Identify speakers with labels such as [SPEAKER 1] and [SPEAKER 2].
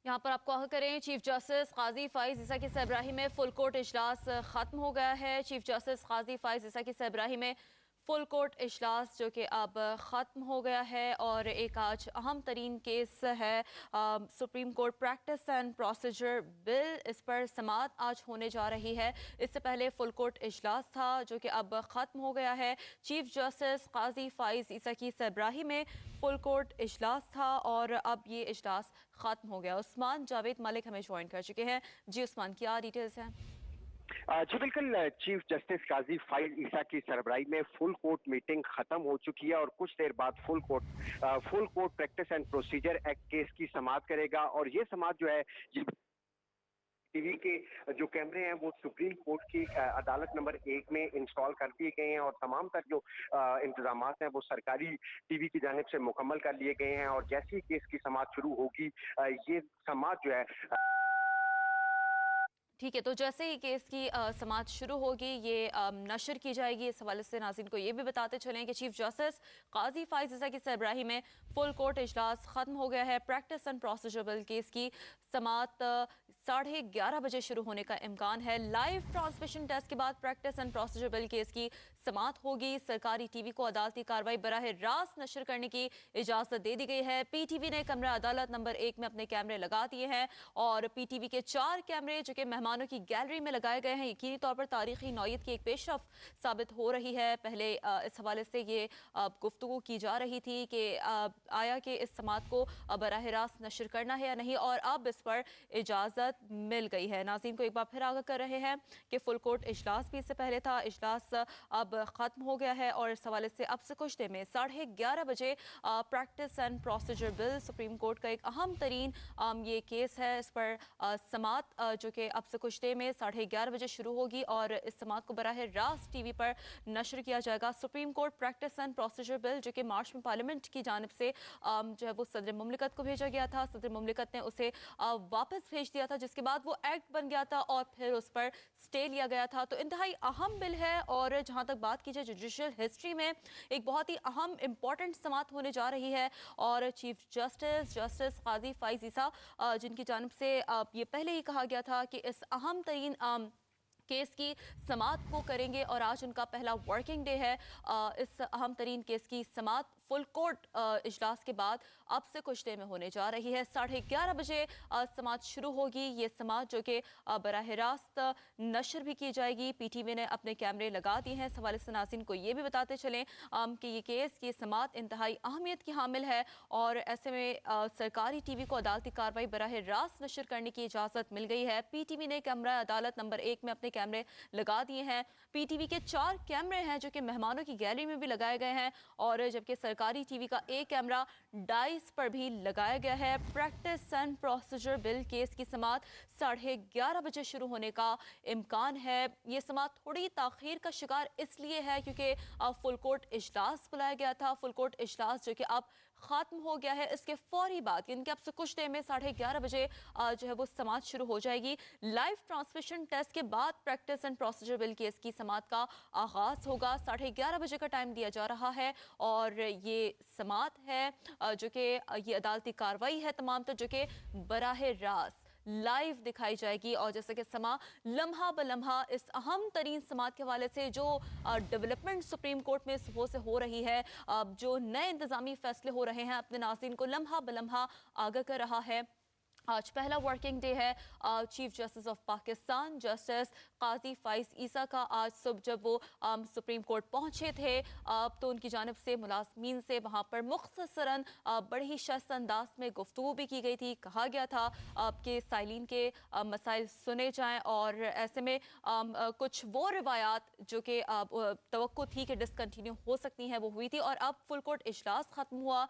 [SPEAKER 1] यहाँ पर आप को करें चीफ जस्टिस काजी फाइज ईसा की सरबराही में फुल कोर्ट इजलास खत्म हो गया है। चीफ जस्टिस काजी फाइज ईसा की सरबराही में फुल कोर्ट इजलास जो कि अब ख़त्म हो गया है और एक आज अहम तरीन केस है supreme court practice and procedure bill. इस पर समाअत आज होने जा रही है। इससे पहले फुल कोर्ट इजलास था जो कि अब ख़त्म हो गया है। चीफ जस्टिस काजी फाइज ईसा की सरबराही में फुल कोर्ट इजलास था और अब ये इजलास ख़त्म हो गया। उस्मान जावेद मलिक हमें ज्वाइन कर चुके हैं। जी उस्मान, क्या डिटेल्स हैं?
[SPEAKER 2] जी बिल्कुल। चीफ जस्टिस काजी फाइज ईसा की सरबराही में फुल कोर्ट मीटिंग खत्म हो चुकी है और कुछ देर बाद full court practice and procedure act case की समाअत करेगा। और ये समाअत जो है टीवी के जो कैमरे हैं वो सुप्रीम कोर्ट की अदालत नंबर 1 में इंस्टॉल कर दिए गए हैं और तमाम तर जो इंतजाम हैं वो सरकारी टीवी की जानिब से मुकम्मल कर लिए गए हैं। और जैसे ही केस की समाअत शुरू होगी ये समाअत जो है
[SPEAKER 1] ठीक है, तो जैसे ही केस की समाअत शुरू होगी ये नशर की जाएगी। इस हवाले से नाज़रीन को ये भी बताते चलें कि चीफ जस्टिस काजी फाइज ईसा की सरबराही में फुल कोर्ट इजलास ख़त्म हो गया है। Practice and procedure bill case की समाअत 11:30 बजे शुरू होने का इम्कान है। लाइव ट्रांसमिशन टेस्ट के बाद practice and procedure bill case की समाअत होगी। सरकारी टीवी को अदालती कार्रवाई बराह रास्त नशर करने की इजाज़त दे दी गई है। पीटीवी ने कमरा अदालत नंबर 1 में अपने कैमरे लगा दिए हैं और पीटीवी के 4 कैमरे जो कि मेहमानों की गैलरी में लगाए गए हैं यकीनी तौर पर तारीखी नौयत की एक पेशरफ साबित हो रही है। पहले इस हवाले से ये गुफ्तगू की जा रही थी कि आया कि इस समाअत को बराह रास्त नशर करना है या नहीं, और अब इस पर इजाज़त मिल गई है। नाज़रीन को एक बार फिर आगाह कर रहे हैं कि फुल कोर्ट इजलास भी इससे पहले था, इजलास अब ख़त्म हो गया है और इस हवाले से अब से कुछ देर में 11:30 बजे practice and procedure bill supreme court का एक अहम तरीन ये केस है। इस पर समाअत जो कि अब से कुछ देर में 11:30 बजे शुरू होगी और इस समाअत को बराह रास्त टीवी पर नशर किया जाएगा। Supreme court practice and procedure bill जो कि मार्च में पार्लियामेंट की जानिब से जो है वो सदर मुमलिकत को भेजा गया था, सदर मुमलिकत ने उसे वापस भेज दिया था, जिसके बाद वो एक्ट बन गया था और फिर उस पर स्टे लिया गया था। तो इंतहाई अहम बिल है और जहाँ तक बात की जाए जुडिशल हिस्ट्री में एक बहुत ही अहम इंपॉर्टेंट समाअत होने जा रही है। और चीफ जस्टिस काजी फाइज ईसा जिनकी जानिब से ये पहले ही कहा गया था कि इस अहम तरीन केस की समाअत को करेंगे और आज उनका पहला वर्किंग डे है। इस अहम तरीन केस की समाअत फुल कोर्ट इजलास के बाद अब से कुछ देर में होने जा रही है। 11:30 बजे समाअत शुरू होगी। ये समाअत जो कि बराह रास्त नशर भी की जाएगी। पीटीवी ने अपने कैमरे लगा दिए हैं। इस हवाले से नाज़रीन को ये भी बताते चलें कि ये केस की समाअत इंतहाई अहमियत की हामिल है और ऐसे में सरकारी टीवी को अदालती कार्रवाई बराह रास्त नशर करने की इजाज़त मिल गई है। पीटीवी ने कमरा अदालत नंबर 1 में अपने कैमरे लगा दिए हैं। पीटीवी के 4 कैमरे हैं जो कि मेहमानों की गैलरी में भी लगाए गए हैं और जबकि सरकारी टीवी का एक कैमरा डाइस पर भी लगाया गया है। Practice and procedure bill case की समाअत 11:30 बजे शुरू होने का इम्कान है। ये समाअत थोड़ी ताखीर का शिकार इसलिए है क्योंकि फुल कोर्ट इजलास बुलाया गया था। फुल कोर्ट इजलास जो कि अब ख़त्म हो गया है, इसके फौरी बाद यानी कि अब से कुछ देर में 11:30 बजे जो है वो समाअत शुरू हो जाएगी। लाइव ट्रांसमिशन टेस्ट के बाद practice and procedure bill case की समाअत का आगाज होगा। 11:30 बजे का टाइम दिया जा रहा है और ये समाअत है जो कि ये अदालती कार्रवाई है तमाम तो जो कि बराह रास्त लाइव दिखाई जाएगी। और जैसे कि समा लम्हा ब लम्हा इस अहम तरीन समाअत के हवाले से जो डेवलपमेंट सुप्रीम कोर्ट में सुबह से हो रही है, जो नए इंतजामी फैसले हो रहे हैं, अपने नाज़रीन को लम्हा ब लम्हा आगाह कर रहा है। आज पहला वर्किंग डे है chief justice of Pakistan justice Qazi Faez Isa का। आज सुबह जब वो सुप्रीम कोर्ट पहुंचे थे तो उनकी जानिब से मुलाजमीन से वहां पर मुख्तसरन बड़े ही शस्त अंदाज में गुफ्तगू भी की गई थी। कहा गया था कि साइलिन के मसाइल सुने जाएं और ऐसे में कुछ वो रिवायात जो कि तवक्को थी कि डिसकंटिन्यू हो सकती हैं वो हुई थी। और अब फुल कोर्ट इजलास ख़त्म हुआ,